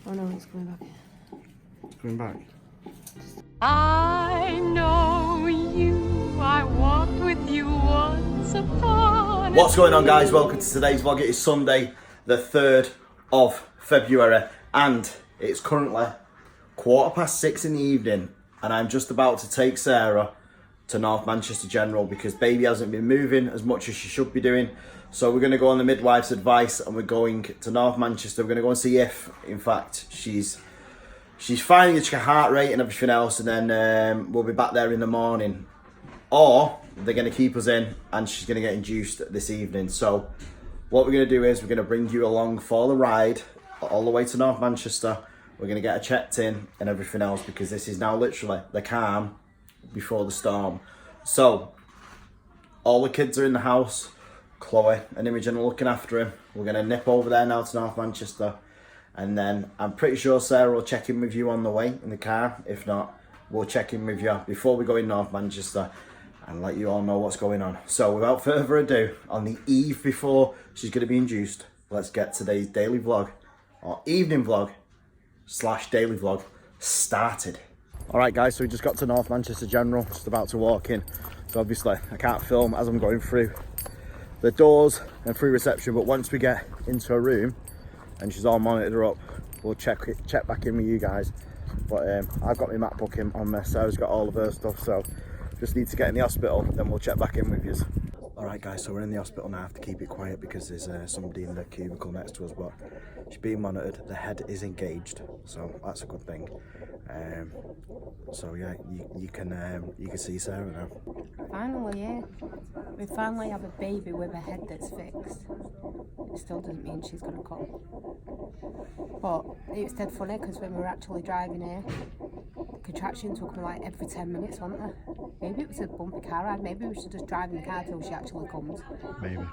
Oh no, it's coming back. It's coming back. I know you, I walked with you once upon What's going on, guys? Welcome to today's vlog. It is Sunday, the 3rd of February, and it's currently 6:15 in the evening, and I'm just about to take Sarah to North Manchester General because baby hasn't been moving as much as she should be doing. So we're going to go on the midwife's advice, and we're going to North Manchester. We're going to go and see if, in fact, she's fine to check her heart rate and everything else, and then we'll be back there in the morning. Or they're going to keep us in and she's going to get induced this evening. So what we're going to do is we're going to bring you along for the ride all the way to North Manchester. We're going to get her checked in and everything else because this is now literally the calm before the storm. So all the kids are in the house. Chloe and Imogen are looking after him. We're going to nip over there now to North Manchester. And then I'm pretty sure Sarah will check in with you on the way in the car. If not, we'll check in with you before we go in North Manchester and let you all know what's going on. So without further ado, on the eve before she's going to be induced, let's get today's daily vlog, or evening vlog / daily vlog, started. All right, guys, so we just got to North Manchester General, just about to walk in. So obviously I can't film as I'm going through the doors and through reception, but once we get into a room and she's all monitored up, we'll check back in with you guys. But I've got my MacBook in on me, Sarah's got all of her stuff, so just need to get in the hospital, then we'll check back in with you. All right, guys, so we're in the hospital now. I have to keep it quiet because there's somebody in the cubicle next to us, but she's being monitored. The head is engaged, so that's a good thing. So yeah, you can see Sarah now. Finally, yeah. We finally have a baby with a head that's fixed. It still doesn't mean she's gonna come. But it was dead funny because when we were actually driving here, the contractions were coming like every 10 minutes, weren't they? Maybe it was a bumpy car ride. Maybe we should just drive in the car till she actually comes. Maybe.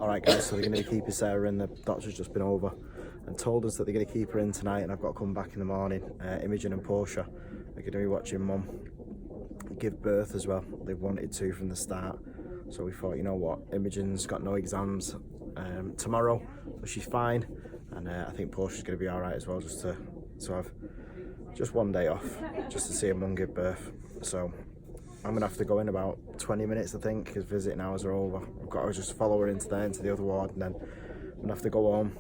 All right, guys, so they're going to keep Sarah in. The doctor's just been over and told us that they're going to keep her in tonight, and I've got to come back in the morning. Imogen and Portia are going to be watching Mum give birth as well. They've wanted to from the start, so we thought, you know what, Imogen's got no exams tomorrow, so she's fine, and I think Portia's going to be all right as well, just to have just one day off, just to see her Mum give birth. So I'm going to have to go in about 20 minutes, I think, because visiting hours are over. I've got to just follow her into the other ward, and then I'm going to have to go home,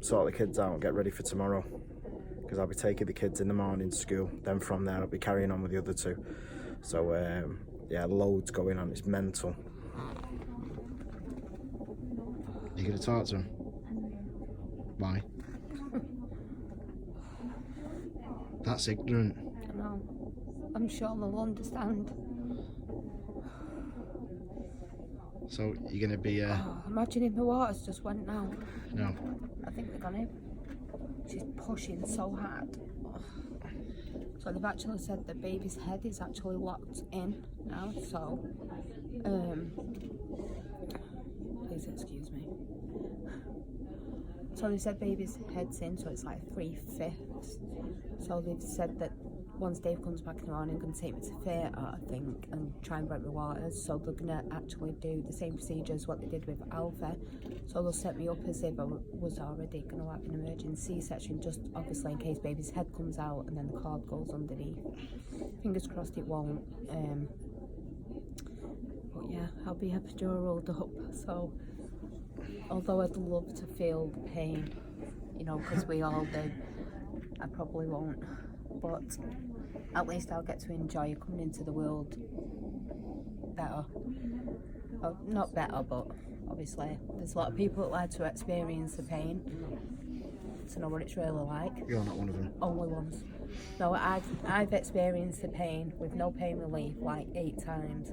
sort the kids out and get ready for tomorrow, because I'll be taking the kids in the morning to school. Then from there I'll be carrying on with the other two. So yeah, loads going on, it's mental. You going to talk to him? Why? That's ignorant. I know. I'm sure they'll understand. So you're going to be... Imagine if the waters just went now. No. I think they're gonna. She's pushing so hard. So they've actually said the baby's head is actually locked in now, so please excuse me. So they said baby's head's in, so it's like 3/5. So they've said that once Dave comes back in the morning, going to take me to theatre, I think, and try and break my waters. So they're going to actually do the same procedure as what they did with Alpha. So they'll set me up as if I was already going to have an emergency section, just obviously in case baby's head comes out and then the cord goes underneath. Fingers crossed it won't. But yeah, I'll be epiduraled up. So although I'd love to feel the pain, you know, because we all do, I probably won't. But at least I'll get to enjoy coming into the world better. Well, not better, but obviously there's a lot of people that like to experience the pain to know what it's really like. You're not one of them. Only ones. No, I've experienced the pain with no pain relief like 8 times.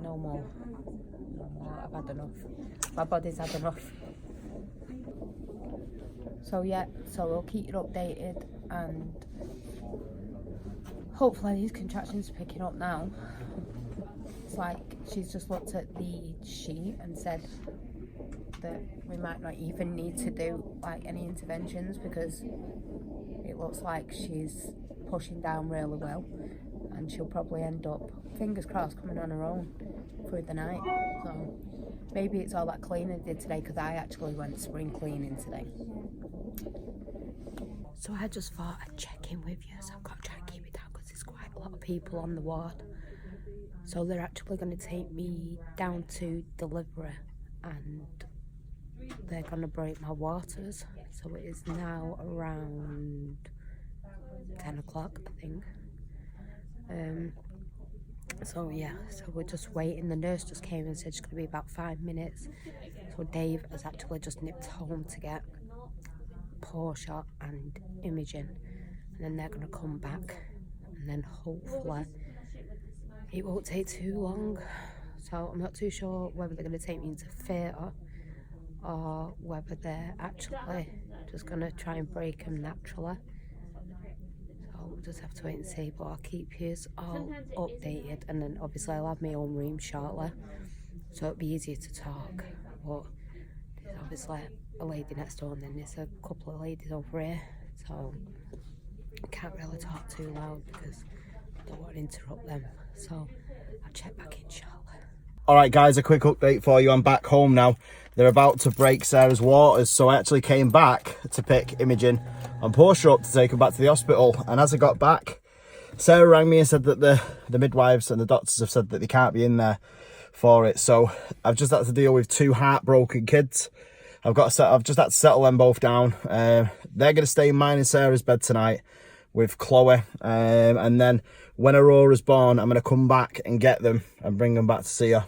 No more. No more. I've had enough. My body's had enough. So yeah, so we'll keep you updated, and hopefully these contractions are picking up now. It's like she's just looked at the sheet and said that we might not even need to do like any interventions because it looks like she's pushing down really well, and she'll probably end up, fingers crossed, coming on her own through the night. So maybe it's all that cleaning I did today, because I actually went spring cleaning today. So I just thought I'd check in with you, so I've got to try and keep it down because there's quite a lot of people on the ward. So they're actually going to take me down to delivery and they're going to break my waters. So it is now around 10 o'clock, I think. So yeah, so we're just waiting. The nurse just came and said it's going to be about 5 minutes. So Dave has actually just nipped home to get Portia and Imogen, and then they're going to come back, and then hopefully it won't take too long. So I'm not too sure whether they're going to take me into theatre or whether they're actually just going to try and break them naturally. So we'll just have to wait and see, but I'll keep you all updated, and then obviously I'll have my own room shortly, so it'll be easier to talk. But there's obviously a lady next door, and then there's a couple of ladies over here, so I can't really talk too loud because I don't want to interrupt them. So I'll check back in shortly. Alright guys, a quick update for you. I'm back home now. They're about to break Sarah's waters, so I actually came back to pick Imogen and Portia up to take her back to the hospital. And as I got back, Sarah rang me and said that the midwives and the doctors have said that they can't be in there for it. So I've just had to deal with 2 heartbroken kids. I've just had to settle them both down. They're going to stay in mine and Sarah's bed tonight with Chloe. And then when Aurora's born, I'm going to come back and get them and bring them back to see her.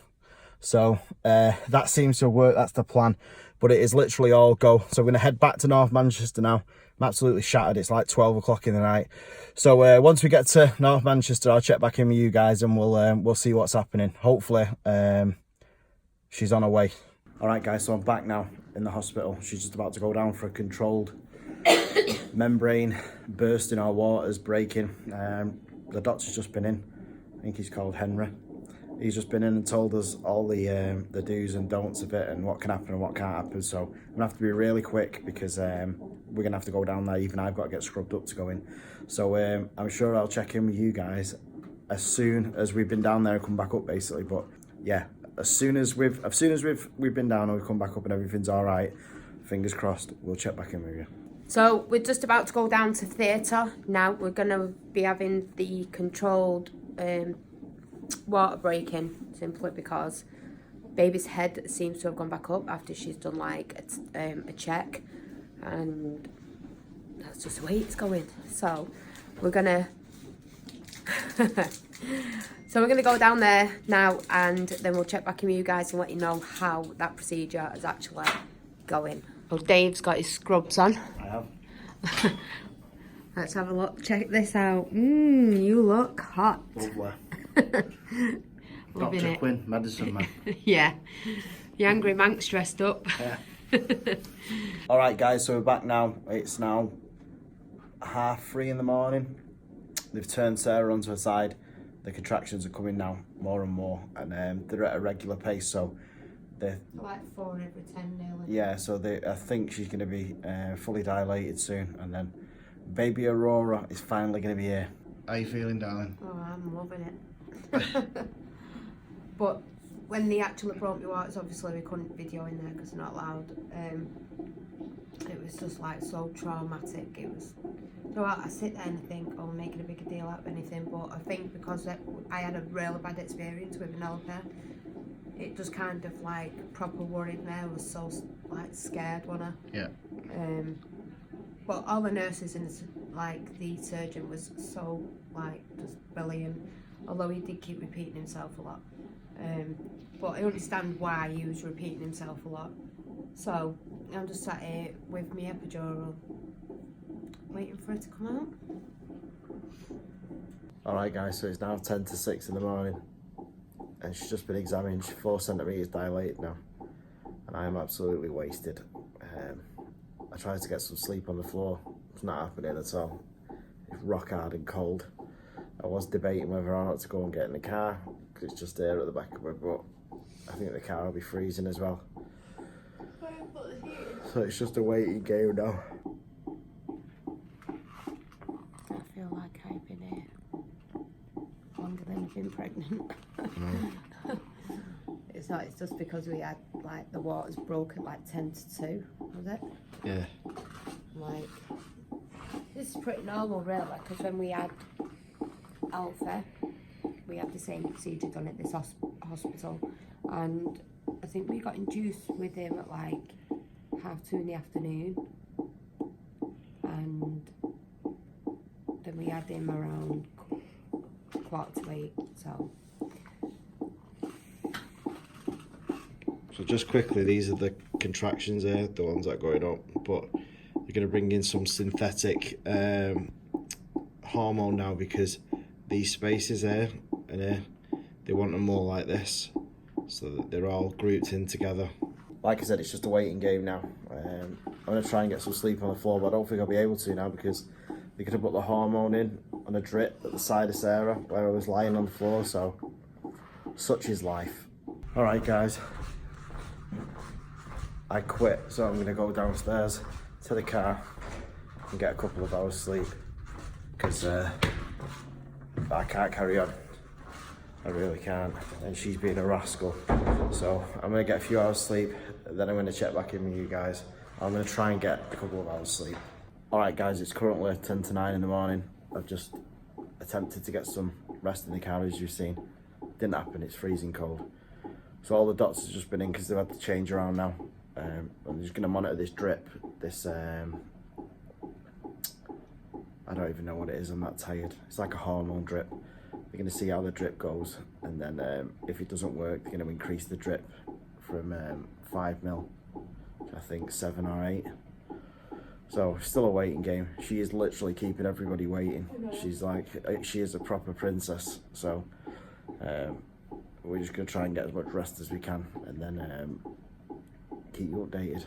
So that seems to work. That's the plan. But it is literally all go. So we're going to head back to North Manchester now. I'm absolutely shattered. It's like 12 o'clock in the night. So once we get to North Manchester, I'll check back in with you guys and we'll see what's happening. Hopefully she's on her way. All right, guys, so I'm back now in the hospital. She's just about to go down for a controlled membrane burst in our waters, breaking. The doctor's just been in. I think he's called Henry. He's just been in and told us all the do's and don'ts of it and what can happen and what can't happen. So I'm going to have to be really quick because we're going to have to go down there. Even I've got to get scrubbed up to go in. So I'm sure I'll check in with you guys as soon as we've been down there and come back up, basically. But yeah, as soon as we've been down and we've come back up and everything's all right, fingers crossed, we'll check back in with you. So we're just about to go down to theatre now. We're going to be having the controlled water breaking, simply because baby's head seems to have gone back up after she's done like a check, and that's just the way it's going. So we're gonna go down there now, and then we'll check back in with you guys and let you know how that procedure is actually going. Oh, Dave's got his scrubs on. I have. Let's have a look. Check this out. You look hot. Lovely. Loving Dr. it. Quinn, medicine man. Yeah. The angry Manx dressed up. Yeah. Alright guys, so we're back now. It's now 3:30 in the morning. They've turned Sarah onto her side. The contractions are coming now more and more, and they're at a regular pace, so They're, Like 4 every 10 nearly. yeah, so I think she's going to be fully dilated soon, and then baby Aurora is finally going to be here. How are you feeling, darling? Oh, I'm loving it. But when they actually brought me waters, obviously we couldn't video in there because they're not allowed. It was just like so traumatic. It was. So I sit there and think, oh, I'm making a bigger deal out of anything, but I think because I had a really bad experience with an LP, it just kind of like proper worried me. I was so like scared, wasn't I? Yeah. But all the nurses and like the surgeon was so like just brilliant. Although he did keep repeating himself a lot. But I understand why he was repeating himself a lot. So I'm just sat here with my epidural, waiting for it to come out. Alright guys, so it's now 10 to 6 in the morning and she's just been examined. She's 4 centimetres dilated now and I am absolutely wasted. I tried to get some sleep on the floor, it's not happening at all. It's rock hard and cold. I was debating whether or not to go and get in the car because it's just air at the back of it, but I think the car will be freezing as well. So it's just a waiting game now. I feel like I've been here longer than I've been pregnant. It's not, it's just because we had like the waters broke at like 10 to 2, was it? Yeah. Like, this is pretty normal really, because when we had Alpha, we had the same procedure done at this hospital, and I think we got induced with him at like 2:30 in the afternoon, and then we had him around 7:45, so. So just quickly, these are the contractions here, the ones that are going up, but they're going to bring in some synthetic hormone now because these spaces here and here, they want them more like this, so that they're all grouped in together. Like I said, it's just a waiting game now. I'm going to try and get some sleep on the floor, but I don't think I'll be able to now because they're going to put the hormone in on a drip at the side of Sarah where I was lying on the floor, so such is life. Alright guys, I quit, so I'm going to go downstairs to the car and get a couple of hours sleep because I can't carry on. I really can't, and she's being a rascal. So I'm going to get a few hours sleep, then I'm going to check back in with you guys. I'm going to try and get a couple of hours sleep. Alright guys, it's currently 10 to 9 in the morning. I've just attempted to get some rest in the car, as you've seen. Didn't happen, it's freezing cold. So all the doctors have just been in because they've had to change around now. I'm just going to monitor this drip, this, I don't even know what it is, I'm that tired. It's like a hormone drip. They're going to see how the drip goes, and then if it doesn't work, they're going to increase the drip from 5 mil to I think 7 or 8. So still a waiting game. She is literally keeping everybody waiting. She's like, she is a proper princess. So we're just going to try and get as much rest as we can, and then keep you updated.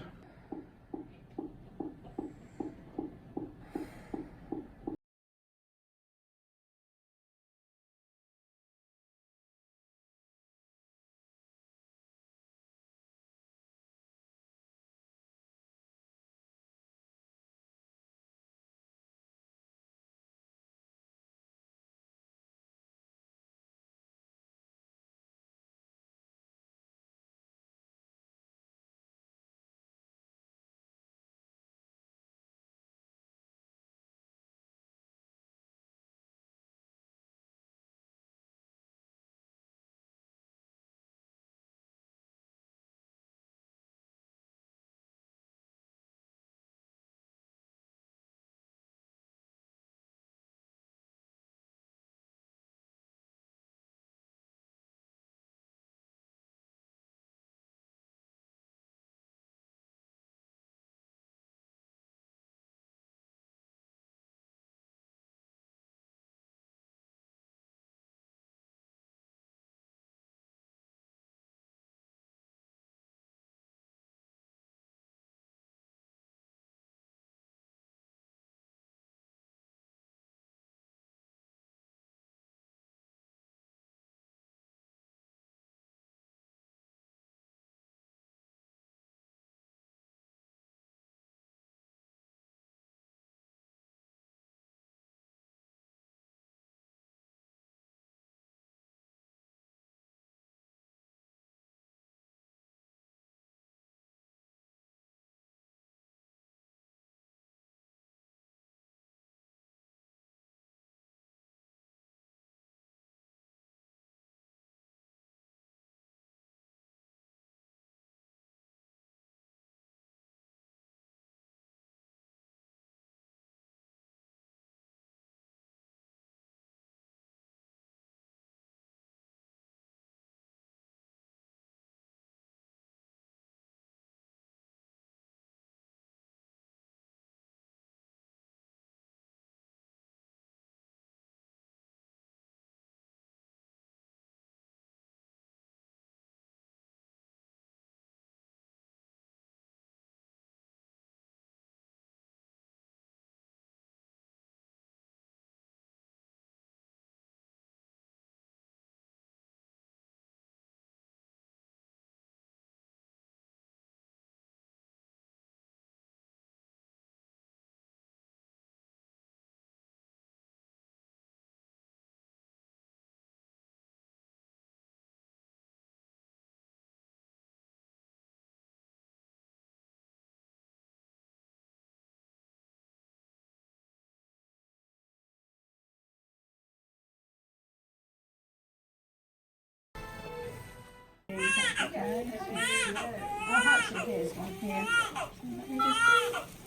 So here's one here. So let me just